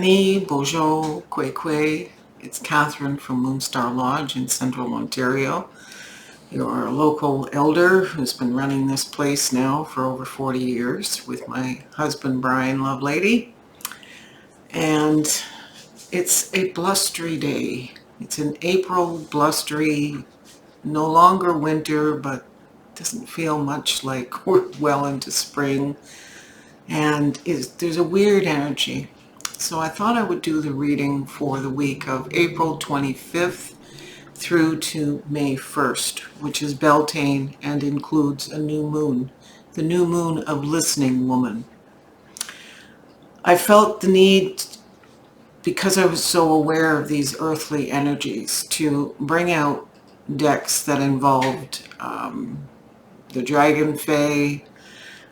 Ani, Bojo, Kwekwe. It's Catherine from Moonstarlodge in Central Ontario. You're a local elder who's been running this place now for over 40 years with my husband, Brian Lovelady. And it's a blustery day. It's an April blustery, no longer winter, but doesn't feel much like we're well into spring. And there's a weird energy. So I thought I would do the reading for the week of April 25th through to May 1st, which is Beltane and includes a new moon, the new moon of Listening Woman. I felt the need, because I was so aware of these earthly energies, to bring out decks that involved the Dragon Fae,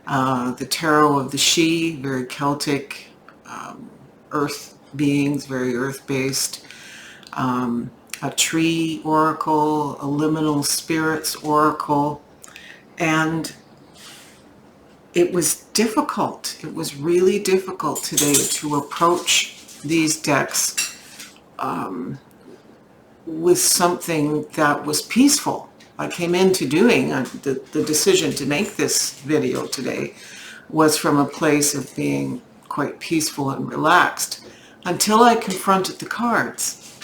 the Tarot of the She, very Celtic, earth beings, very earth-based, a tree oracle, a liminal spirits oracle, and it was difficult. It was really difficult today to approach these decks with something that was peaceful. I came into doing the decision to make this video today was from a place of being quite peaceful and relaxed until I confronted the cards.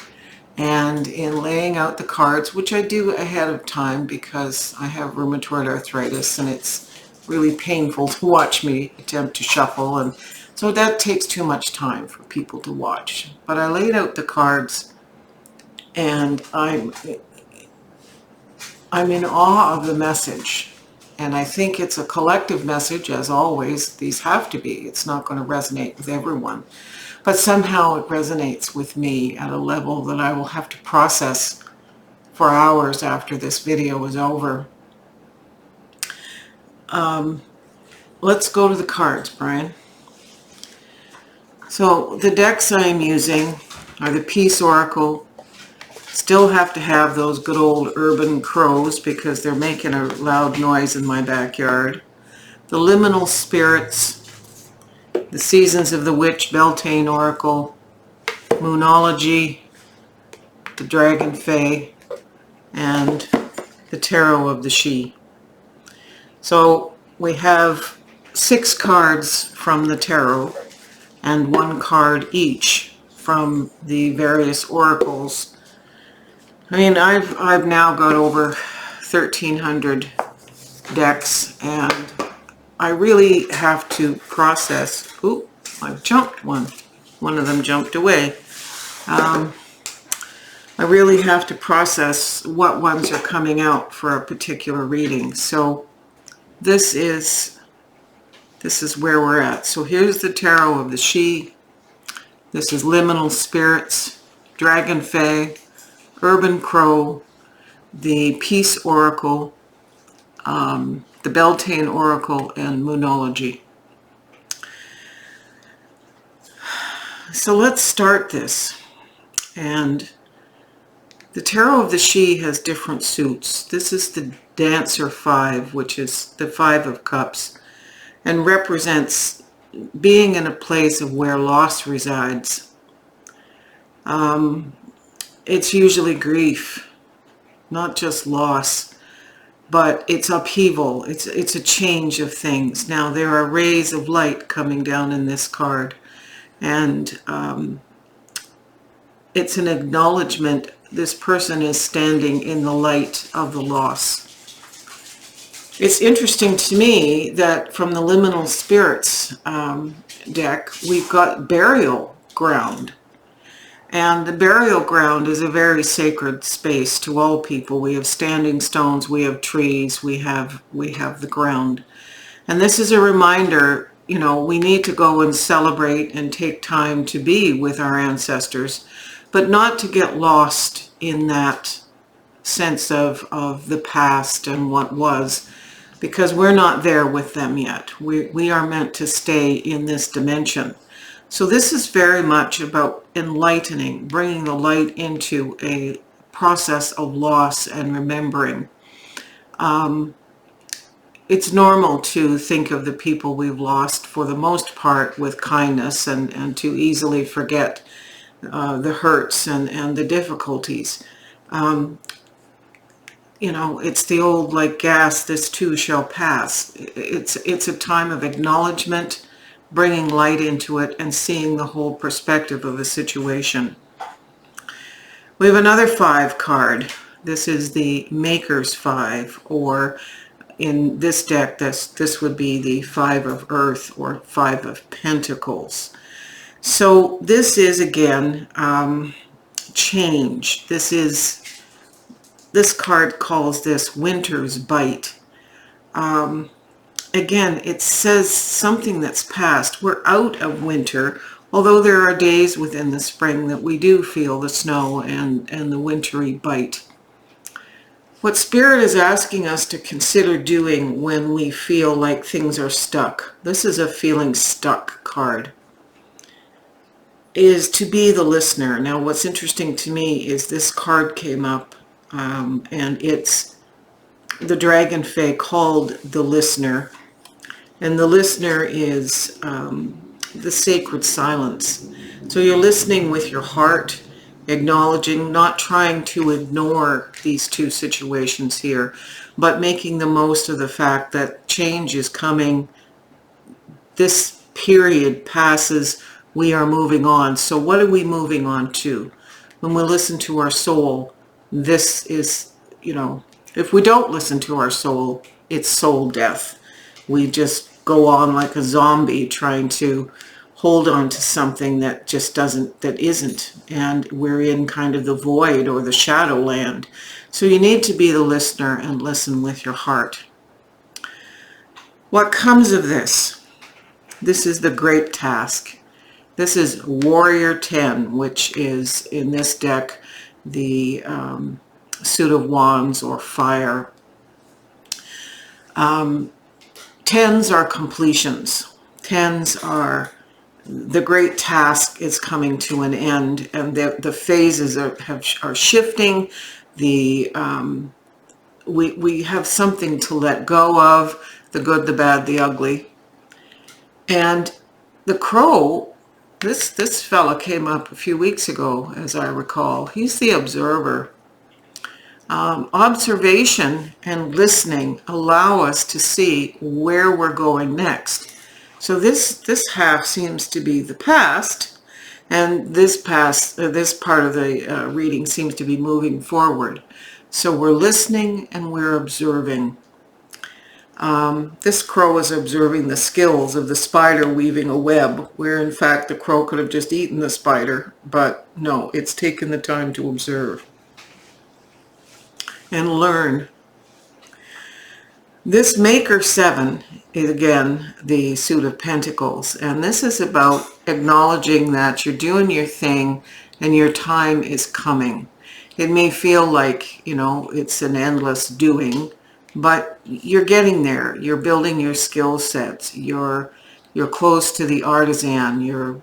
And in laying out the cards, which I do ahead of time because I have rheumatoid arthritis and it's really painful to watch me attempt to shuffle, and so that takes too much time for people to watch. But I laid out the cards and I'm in awe of the message. And I think it's a collective message, as always. These have to be. It's not going to resonate with everyone. But somehow it resonates with me at a level that I will have to process for hours after this video is over. Let's go to the cards, Brian. So the decks I am using are the Peace Oracle. Still have to have those good old urban crows because they're making a loud noise in my backyard. The Liminal Spirits, the Seasons of the Witch, Beltane Oracle, Moonology, the Dragon Fae, and the Tarot of the She. So we have 6 cards from the Tarot and 1 card each from the various oracles. I mean, I've now got over 1,300 decks, and I really have to process. Oop, I've jumped one. One of them jumped away. I really have to process what ones are coming out for a particular reading. So this is where we're at. So here's the Tarot of the She. This is Liminal Spirits, Dragon Fae, Urban Crow, the Peace Oracle, the Beltane Oracle, and Moonology. So let's start this. And the Tarot of the She has different suits. This is the Dancer 5, which is the 5 of Cups, and represents being in a place of where loss resides. It's usually grief, not just loss, but it's upheaval. It's a change of things. Now, there are rays of light coming down in this card, and it's an acknowledgement. This person is standing in the light of the loss. It's interesting to me that from the Liminal Spirits deck, we've got Burial Ground. And the burial ground is a very sacred space to all people. We have standing stones, we have trees, we have the ground. And this is a reminder, you know, we need to go and celebrate and take time to be with our ancestors, but not to get lost in that sense of the past and what was, because we're not there with them yet. We are meant to stay in this dimension. So this is very much about enlightening, bringing the light into a process of loss and remembering. it's normal to think of the people we've lost for the most part with kindness, and to easily forget the hurts and the difficulties. Um, it's the old, like gas, this too shall pass. It's a time of acknowledgement, bringing light into it, and seeing the whole perspective of a situation. We have another 5 card. This is the Maker's 5, or in this deck, this would be the 5 of Earth, or 5 of Pentacles. So this is, again, change. This card calls this Winter's Bite. Again, it says something that's past. We're out of winter, although there are days within the spring that we do feel the snow and the wintry bite. What Spirit is asking us to consider doing when we feel like things are stuck, this is a feeling stuck card, is to be the listener. Now, what's interesting to me is this card came up, and it's the Dragon Fae called the listener. And the listener is the sacred silence. So you're listening with your heart, acknowledging, not trying to ignore these two situations here, but making the most of the fact that change is coming. This period passes, we are moving on. So what are we moving on to? When we listen to our soul, this is, if we don't listen to our soul, it's soul death. We just go on like a zombie trying to hold on to something that just isn't. And we're in kind of the void or the shadow land. So you need to be the listener and listen with your heart. What comes of this? This is the great task. This is Warrior 10, which is in this deck the Suit of Wands, or fire. Tens are completions. Tens are the great task is coming to an end, and the phases are shifting. We have something to let go of, the good, the bad, the ugly. And the crow, this fella came up a few weeks ago, as I recall. He's the observer. Observation and listening allow us to see where we're going next. So this half seems to be the past, and this part of the reading seems to be moving forward. So we're listening and we're observing. This crow is observing the skills of the spider weaving a web, where in fact the crow could have just eaten the spider, but no, it's taken the time to observe and learn. This Maker 7 is, again, the Suit of Pentacles, and this is about acknowledging that you're doing your thing and your time is coming. It may feel like, it's an endless doing, but you're getting there. You're building your skill sets. You're close to the artisan. You're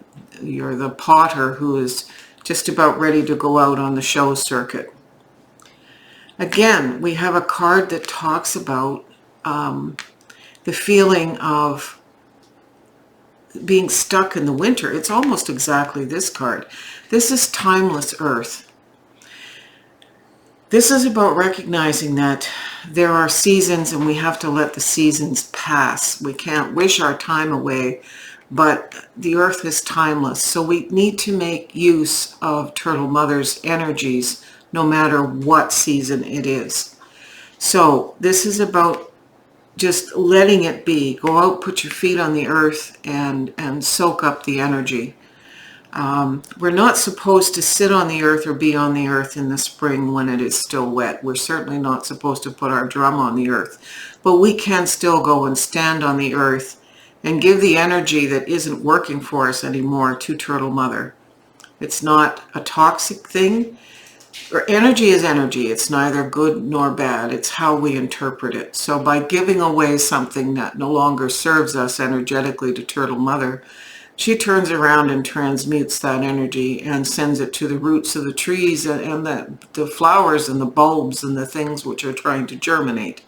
the potter who is just about ready to go out on the show circuit. Again, we have a card that talks about the feeling of being stuck in the winter. It's almost exactly this card. This is Timeless Earth. This is about recognizing that there are seasons and we have to let the seasons pass. We can't wish our time away, but the earth is timeless. So we need to make use of Turtle Mother's energies no matter what season it is. So this is about just letting it be. Go out, put your feet on the earth, and soak up the energy. We're not supposed to sit on the earth or be on the earth in the spring when it is still wet. We're certainly not supposed to put our drum on the earth. But we can still go and stand on the earth and give the energy that isn't working for us anymore to Turtle Mother. It's not a toxic thing. Or energy is energy. It's neither good nor bad. It's how we interpret it. So by giving away something that no longer serves us energetically to Turtle Mother, she turns around and transmutes that energy and sends it to the roots of the trees and the flowers and the bulbs and the things which are trying to germinate,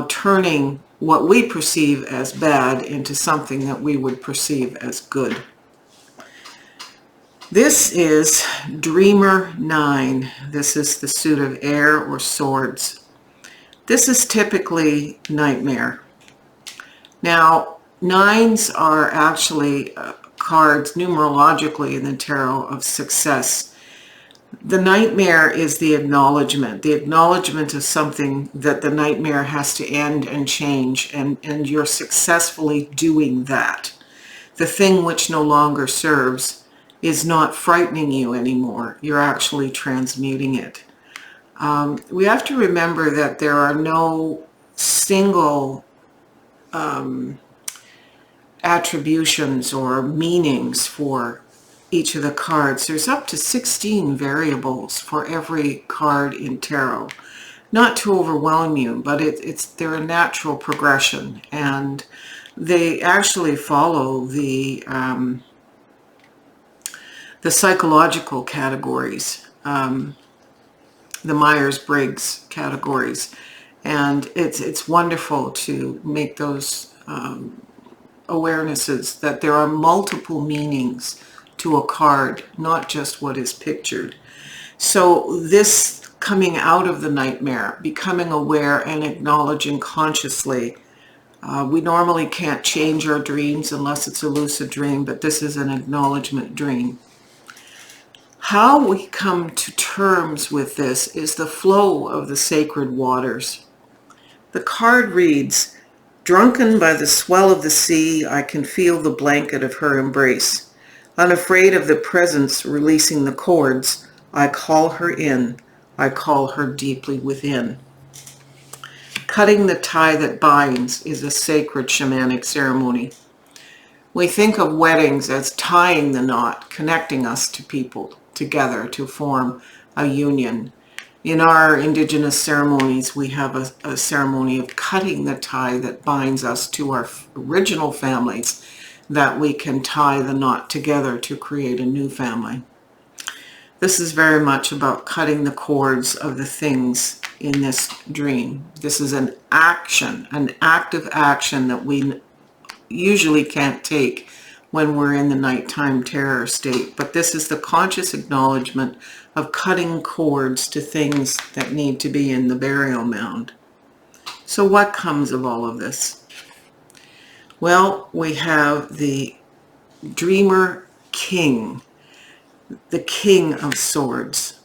turning what we perceive as bad into something that we would perceive as good. This is Dreamer 9. This is the suit of air or swords. This is typically nightmare. Now, nines are actually cards numerologically in the tarot of success. The nightmare is the acknowledgement of something that the nightmare has to end and change, and you're successfully doing that. The thing which no longer serves is not frightening you anymore. You're actually transmuting it. We have to remember that there are no single attributions or meanings for each of the cards. There's up to 16 variables for every card in tarot. Not to overwhelm you, but they're a natural progression, and they actually follow the psychological categories, the Myers-Briggs categories, and it's wonderful to make those awarenesses that there are multiple meanings to a card, not just what is pictured. So this coming out of the nightmare, becoming aware and acknowledging consciously. We normally can't change our dreams unless it's a lucid dream, but this is an acknowledgement dream. How we come to terms with this is the flow of the sacred waters. The card reads, "Drunken by the swell of the sea, I can feel the blanket of her embrace. Unafraid of the presence releasing the cords, I call her in, I call her deeply within." Cutting the tie that binds is a sacred shamanic ceremony. We think of weddings as tying the knot, connecting us to people together to form a union. In our indigenous ceremonies, we have a ceremony of cutting the tie that binds us to our original families, that we can tie the knot together to create a new family. This is very much about cutting the cords of the things in this dream. This is an action, an active action that we usually can't take when we're in the nighttime terror state. But this is the conscious acknowledgement of cutting cords to things that need to be in the burial mound. So what comes of all of this? Well, we have the Dreamer King, the King of Swords.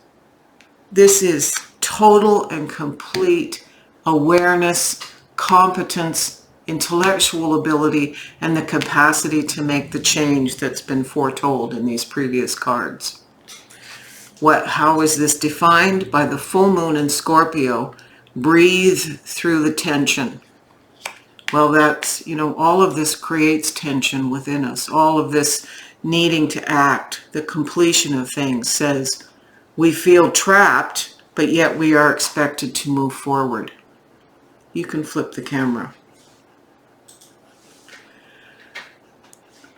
This is total and complete awareness, competence, intellectual ability, and the capacity to make the change that's been foretold in these previous cards. How is this defined? By the full moon in Scorpio. Breathe through the tension. Well, that's, all of this creates tension within us. All of this needing to act, the completion of things says we feel trapped, but yet we are expected to move forward. You can flip the camera.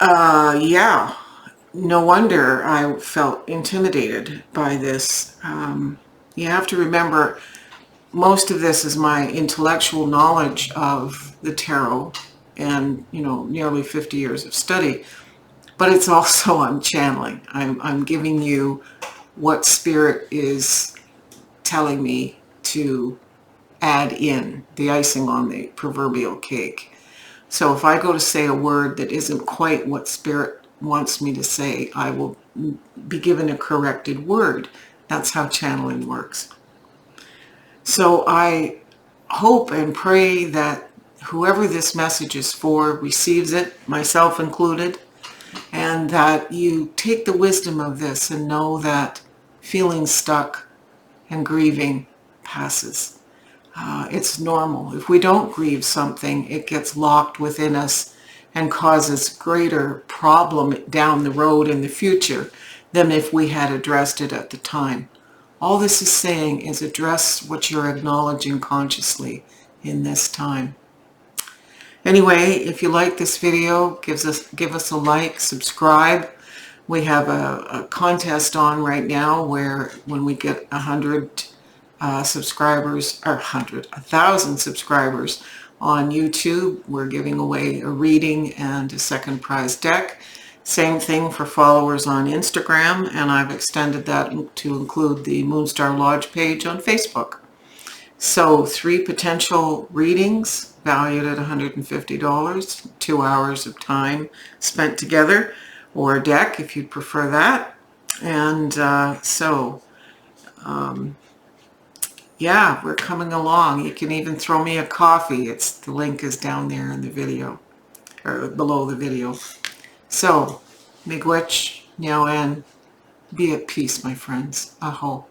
Yeah, no wonder I felt intimidated by this. You have to remember, most of this is my intellectual knowledge of the tarot and, nearly 50 years of study. But it's also, I'm channeling. I'm giving you what Spirit is telling me to add in, the icing on the proverbial cake. So if I go to say a word that isn't quite what Spirit wants me to say, I will be given a corrected word. That's how channeling works. So I hope and pray that whoever this message is for receives it, myself included, and that you take the wisdom of this and know that feeling stuck and grieving passes. It's normal. If we don't grieve something, it gets locked within us and causes greater problem down the road in the future than if we had addressed it at the time. All this is saying is address what you're acknowledging consciously in this time. Anyway, if you like this video, give us a like, subscribe. We have a contest on right now where when we get 100 subscribers, or 1,000 subscribers, On YouTube, we're giving away a reading and a second prize deck. Same thing for followers on Instagram, and I've extended that to include the Moonstarlodge page on Facebook. So 3 potential readings valued at $150, 2 hours of time spent together, or a deck if you'd prefer that. And yeah, we're coming along. You can even throw me a coffee. The link is down there in the video, or below the video. So, miigwech, niaoen, be at peace, my friends. Aho.